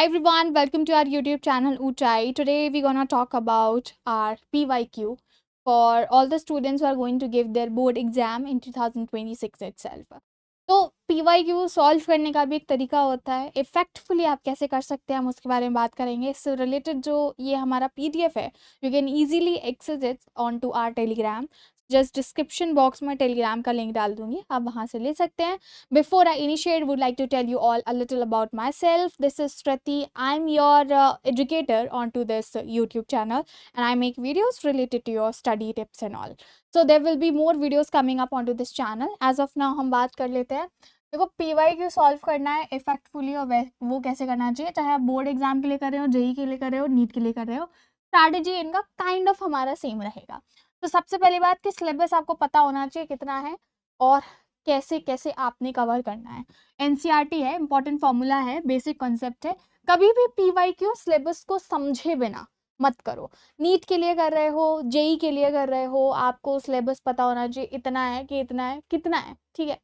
Hi everyone, welcome to our YouTube channel Uchai. Today we're gonna talk about our PYQ for all the students who are going to give their board exam in 2026 itself. तो PYQ solve करने का भी एक तरीका होता है, इफेक्टफुली आप कैसे कर सकते हैं हम उसके बारे में बात करेंगे। इससे रिलेटेड जो ये हमारा PDF है, you can easily access it on to our Telegram. Just description box में टेलीग्राम का लिंक डाल दूंगी, आप वहाँ से ले सकते हैं। Before I initiate, would like to tell you all a little about myself. This is Shrati. I'm your educator onto this YouTube channel, and I make videos related to your study tips and all. So there will be more videos coming up onto this channel. As of now, हम बात कर लेते हैं। देखो PYQ solve करना है इफेक्टफुली और वो कैसे करना चाहिए, चाहे आप बोर्ड एग्जाम के लिए कर रहे हो, जेई के लिए कर रहे हो, नीट के लिए कर रहे हो, स्ट्रैटेजी इनका काइंड ऑफ हमारा सेम रहेगा। तो सबसे पहली बात कि सिलेबस आपको पता होना चाहिए कितना है और कैसे कैसे आपने कवर करना है। एनसीईआरटी है, इंपॉर्टेंट फॉर्मूला है, बेसिक कॉन्सेप्ट है। कभी भी पीवाईक्यू सिलेबस को समझे बिना मत करो। नीट के लिए कर रहे हो, जेई के लिए कर रहे हो, आपको सिलेबस पता होना चाहिए इतना है कि इतना है कितना है, ठीक है।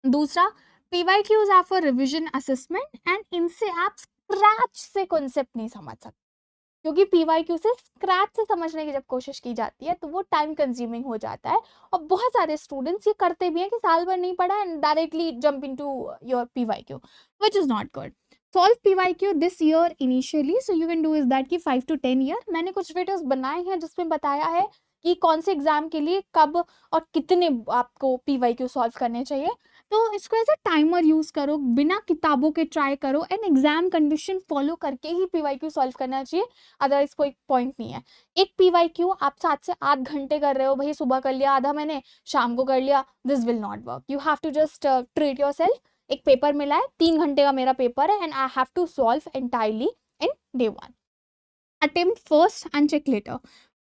दूसरा, PYQs are for revision assessment and इनसे आप स्क्रैच से कॉन्सेप्ट नहीं समझ सकते, क्योंकि पीवाईक्यू से स्क्रैच से समझने की जब कोशिश की जाती है तो वो टाइम कंज्यूमिंग हो जाता है। और बहुत सारे स्टूडेंट्स ये करते भी हैं कि साल भर नहीं पढ़ा and directly jump into your PYQ, which is not good. Solve PYQ this year initially, so you can do is that कि 5 to 10 ईयर मैंने कुछ वीडियोस बनाए हैं जिसमें बताया है कि कौन से एग्जाम के लिए कब और कितने आपको पीवाईक्यू सॉल्व करने चाहिए। तो इसको एज अ टाइमर यूज करो, बिना किताबों के ट्राई करो एंड एग्जाम कंडीशन फॉलो करके ही पीवाईक्यू सॉल्व करना चाहिए, अदरवाइज कोई पॉइंट नहीं है। एक पीवाईक्यू आप 7 से 8 घंटे कर रहे हो, भाई सुबह कर लिया आधा मैंने, शाम को कर लिया, this will not work. You have to just treat yourself. एक पेपर मिला है, 3 घंटे का मेरा पेपर है and I have to solve entirely in day 1। Attempt first and check later.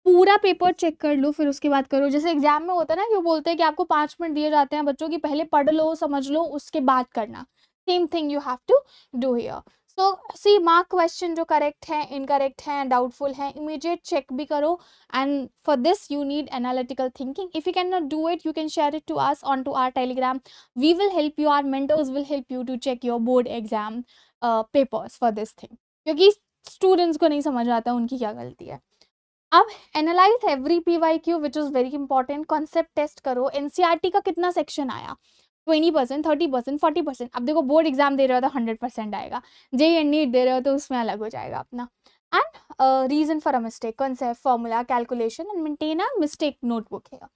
पूरा पेपर चेक कर लो फिर उसके बाद करो। जैसे एग्जाम में होता है ना कि वो बोलते हैं कि आपको 5 मिनट दिए जाते हैं बच्चों की, पहले पढ़ लो समझ लो उसके बाद करना। Same thing you have to do here. So see mark question जो करेक्ट है, इनकरेक्ट है, डाउटफुल है, इमीडिएट चेक भी करो। And for this you need analytical thinking. If you can not do it, you can share it to us on to our Telegram. We will help you, our mentors will help you to check your board exam papers for this thing, क्योंकि students को नहीं समझ आता उनकी क्या गलती है। अब analyse every PYQ which is very important. Concept test करो, एनसीईआरटी का कितना सेक्शन आया, 20%, 30%, 40%। अब देखो बोर्ड एग्जाम दे रहे हो तो 100% आएगा, जेई एंड नीट दे रहे हो तो उसमें अलग हो जाएगा अपना। And reason for a mistake, concept, formula, calculation and maintain a mistake notebook here.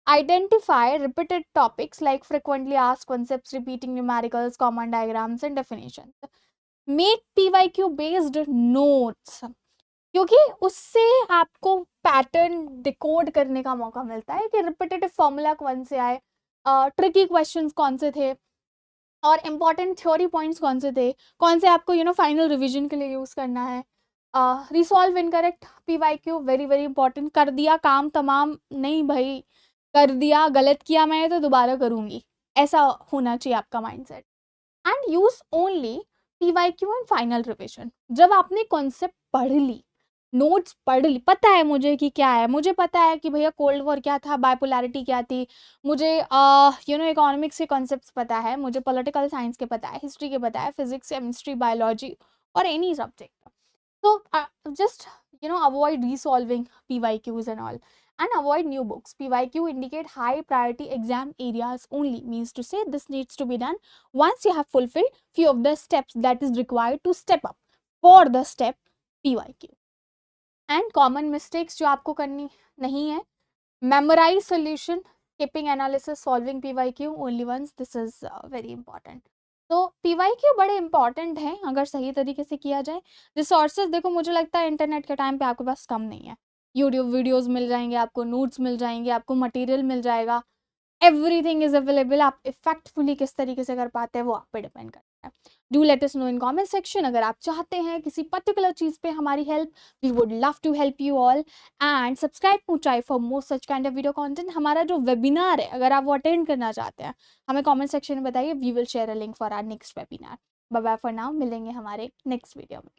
Identify repeated topics like frequently asked concepts, repeating numericals, common diagrams and definitions. Make PYQ based notes, क्योंकि उससे आपको pattern decode करने का मौका मिलता है कि repetitive formula कौन से आए, ट्रिकी क्वेश्चंस कौन से थे और इंपॉर्टेंट थ्योरी पॉइंट्स कौन से थे, कौन से आपको फाइनल रिवीजन के लिए यूज करना है। Resolve incorrect PYQ, very very important. कर दिया काम तमाम नहीं भाई, कर दिया, गलत किया मैंने तो दोबारा करूंगी, ऐसा होना चाहिए आपका mindset. And use only PYQ and final revision. जब आपने कॉन्सेप्ट पढ़ ली, नोट्स पढ़ ली, पता है मुझे कि क्या है, मुझे पता है कि भैया कोल्ड वॉर क्या था, बाइपोलैरिटी क्या थी, मुझे इकोनॉमिक्स के कॉन्सेप्ट्स पता है, मुझे पॉलिटिकल साइंस के पता है, हिस्ट्री के पता है, फिजिक्स, केमिस्ट्री, बायोलॉजी और any subject. So just avoid resolving PYQs and all, and avoid new books. PYQ indicate high priority exam areas only, means to say this needs to be done once you have fulfilled few of the steps that is required to step up for the step PYQ. And common mistakes जो आपको करनी नहीं है, memorize solution, skipping analysis, solving PYQ only once. This is very important. तो PYQ बड़े important हैं अगर सही तरीके से किया जाए। रिसोर्सेज देखो, मुझे लगता है इंटरनेट के टाइम पे आपके पास कम नहीं है। यूट्यूब वीडियोस मिल जाएंगे आपको, नोट्स मिल जाएंगे आपको, मटेरियल मिल जाएगा, एवरीथिंग इज अवेलेबल। आप इफेक्टफुली किस तरीके से कर पाते हैं वो आप पे डिपेंड करता है। Do let us know in comment section अगर आप चाहते हैं किसी पर्टिकुलर चीज पे हमारी help, we would love to help you all. And subscribe ऊंचाई for more such kind of video content. हमारा जो वेबिनार है अगर आप वो अटेंड करना चाहते हैं, हमें कमेंट सेक्शन में बताइए, we will share a link for our next webinar. Bye bye for now, मिलेंगे हमारे नेक्स्ट वीडियो में।